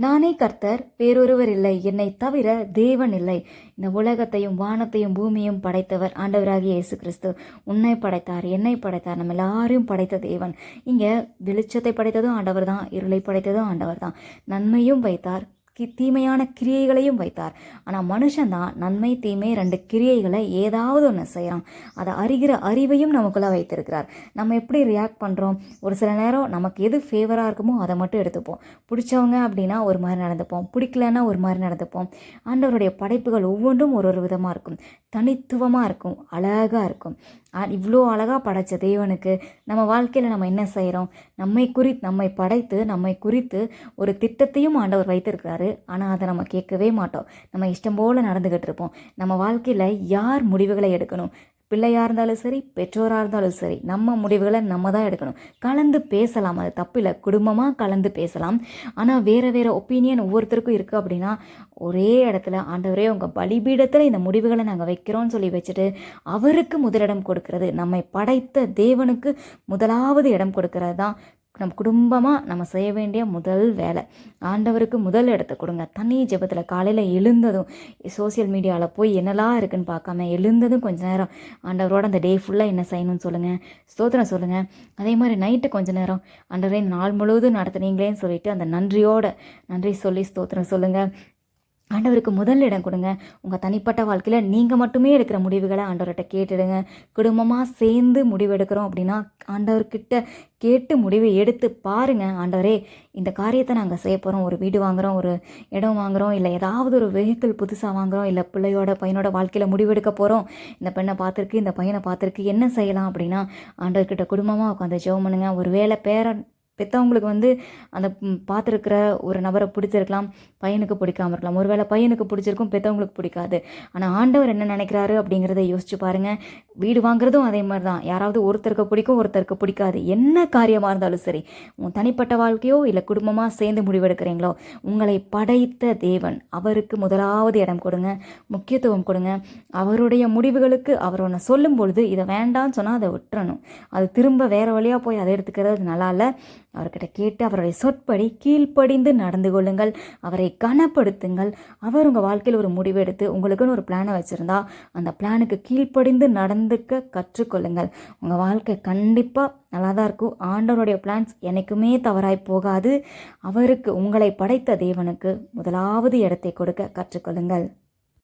நானே கர்த்தர், வேறொருவர் இல்லை, என்னைத் தவிர தேவன் இல்லை. இந்த உலகத்தையும் வானத்தையும் பூமியும் படைத்தவர் ஆண்டவராகிய இயேசு கிறிஸ்து. உன்னை படைத்தார், என்னை படைத்தார், நம்ம எல்லாரையும் படைத்த தேவன். இங்கே வெளிச்சத்தை படைத்ததும் ஆண்டவர் தான், இருளை படைத்ததும் ஆண்டவர் தான். நன்மையும் வைத்தார், தீமையான கிரியைகளையும் வைத்தார். ஆனால் மனுஷன்தான் நன்மை தீமை ரெண்டு கிரியைகளை ஏதாவது ஒன்று செய்யலாம். அதை அறிகிற அறிவையும் நமக்குள்ளே வைத்திருக்கிறார். நம்ம எப்படி ரியாக்ட் பண்ணுறோம்? ஒரு சில நேரம் நமக்கு எது ஃபேவராக இருக்குமோ அதை மட்டும் எடுத்துப்போம். பிடிச்சவங்க அப்படின்னா ஒரு மாதிரி நடந்துப்போம், பிடிக்கலன்னா ஒரு மாதிரி நடந்துப்போம். ஆண்டவருடைய படைப்புகள் ஒவ்வொன்றும் ஒரு ஒரு விதமாக இருக்கும், தனித்துவமாக இருக்கும், அழகாக இருக்கும். இவ்வளோ அழகாக படைத்த தேவனுக்கு நம்ம வாழ்க்கையில் நம்ம என்ன செய்கிறோம்? நம்மை படைத்து நம்மை குறித்து ஒரு திட்டத்தையும் ஆண்டவர் வைத்திருக்கிறாரு. ஆனால் அதை நம்ம கேட்கவே மாட்டோம். நம்ம இஷ்டம் போல் நடந்துக்கிட்டு இருப்போம். நம்ம வாழ்க்கையில் யார் முடிவுகளை எடுக்கணும்? பிள்ளையாக இருந்தாலும் சரி, பெற்றோராக இருந்தாலும் சரி, நம்ம முடிவுகளை நம்ம தான் எடுக்கணும். கலந்து பேசலாம், அது தப்பில்லை. குடும்பமாக கலந்து பேசலாம். ஆனால் வேறு வேறு ஒப்பீனியன் ஒவ்வொருத்தருக்கும் இருக்குது அப்படின்னா ஒரே இடத்துல ஆண்டவரே உங்கள் பலிபீடத்தில் இந்த முடிவுகளை நாங்கள் வைக்கிறோன்னு சொல்லி வச்சுட்டு அவருக்கு முதலிடம் கொடுக்கறது, நம்மை படைத்த தேவனுக்கு முதலாவது இடம் கொடுக்கறது தான் நம்ம குடும்பமாக நம்ம செய்ய வேண்டிய முதல் வேலை. ஆண்டவருக்கு முதல் இடத்த கொடுங்க. தனி ஜெபத்தில் காலையில் எழுந்ததும் சோசியல் மீடியாவில் போய் என்னெல்லாம் இருக்குன்னு பார்க்காம எழுந்ததும் கொஞ்சம் நேரம் ஆண்டவரோட அந்த டே ஃபுல்லாக என்ன செய்யணும்னு சொல்லுங்கள், ஸ்தோத்திரம் சொல்லுங்கள். அதே மாதிரி நைட்டு கொஞ்சம் நேரம் ஆண்டவரே இந்த நாள் முழுவதும் நடத்துனீங்களேன்னு சொல்லிட்டு அந்த நன்றி சொல்லி ஸ்தோத்திரம் சொல்லுங்கள். ஆண்டவருக்கு முதல் இடம் கொடுங்க. உங்கள் தனிப்பட்ட வாழ்க்கையில் நீங்கள் மட்டுமே எடுக்கிற முடிவுகளை ஆண்டவர்கிட்ட கேட்டுடுங்க. குடும்பமாக சேர்ந்து முடிவு எடுக்கிறோம் அப்படின்னா ஆண்டவர்கிட்ட கேட்டு முடிவை எடுத்து பாருங்கள். ஆண்டவரே இந்த காரியத்தை நாங்கள் செய்ய போகிறோம், ஒரு வீடு வாங்குகிறோம், ஒரு இடம் வாங்குகிறோம், இல்லை ஏதாவது ஒரு வெஹிக்கிள் புதுசாக வாங்குகிறோம், இல்லை பையனோட வாழ்க்கையில் முடிவெடுக்க போகிறோம், இந்த பெண்ணை பார்த்துருக்கு, இந்த பையனை பார்த்துருக்கு, என்ன செய்யலாம் அப்படின்னா ஆண்டவர்கிட்ட குடும்பமாக உட்காந்து ஜெபம் பண்ணுங்க. ஒரு வேளை பெற்றவங்களுக்கு அந்த பார்த்துருக்கிற ஒரு நபரை பிடிச்சிருக்கலாம், பையனுக்கு பிடிக்காமல் இருக்கலாம். ஒருவேளை பையனுக்கு பிடிச்சிருக்கும், பெற்றவங்களுக்கு பிடிக்காது. ஆனால் ஆண்டவர் என்ன நினைக்கிறாரு அப்படிங்கிறத யோசிச்சு பாருங்கள். வீடு வாங்குறதும் அதே மாதிரி தான். யாராவது ஒருத்தருக்கு பிடிக்கும், ஒருத்தருக்கு பிடிக்காது. என்ன காரியமாக இருந்தாலும் சரி, உங்கள் தனிப்பட்ட வாழ்க்கையோ இல்லை குடும்பமாக சேர்ந்து முடிவெடுக்கிறீங்களோ, உங்களை படைத்த தேவன் அவருக்கு முதலாவது இடம் கொடுங்க, முக்கியத்துவம் கொடுங்க. அவருடைய முடிவுகளுக்கு அவர் ஒன்று சொல்லும் பொழுது இதை வேண்டான்னு சொன்னால் அதை விட்டுறணும். அது திரும்ப வேறு வழியாக போய் அதை எடுத்துக்கிறது நல்லா இல்லை. அவர்கிட்ட கேட்டு அவருடைய சொற்படி கீழ்ப்படிந்து நடந்து கொள்ளுங்கள். அவரை கனப்படுத்துங்கள். அவர் உங்கள் வாழ்க்கையில் ஒரு முடிவு எடுத்து உங்களுக்குன்னு ஒரு பிளானை வச்சுருந்தா அந்த பிளானுக்கு கீழ்ப்படிந்து நடந்துக்க கற்றுக்கொள்ளுங்கள். உங்கள் வாழ்க்கை கண்டிப்பாக நல்லா தான் இருக்கும். ஆண்டவருடைய பிளான்ஸ் என்றைக்குமே தவறாய் போகாது. அவருக்கு, உங்களை படைத்த தேவனுக்கு முதலாவது இடத்தை கொடுக்க கற்றுக்கொள்ளுங்கள்.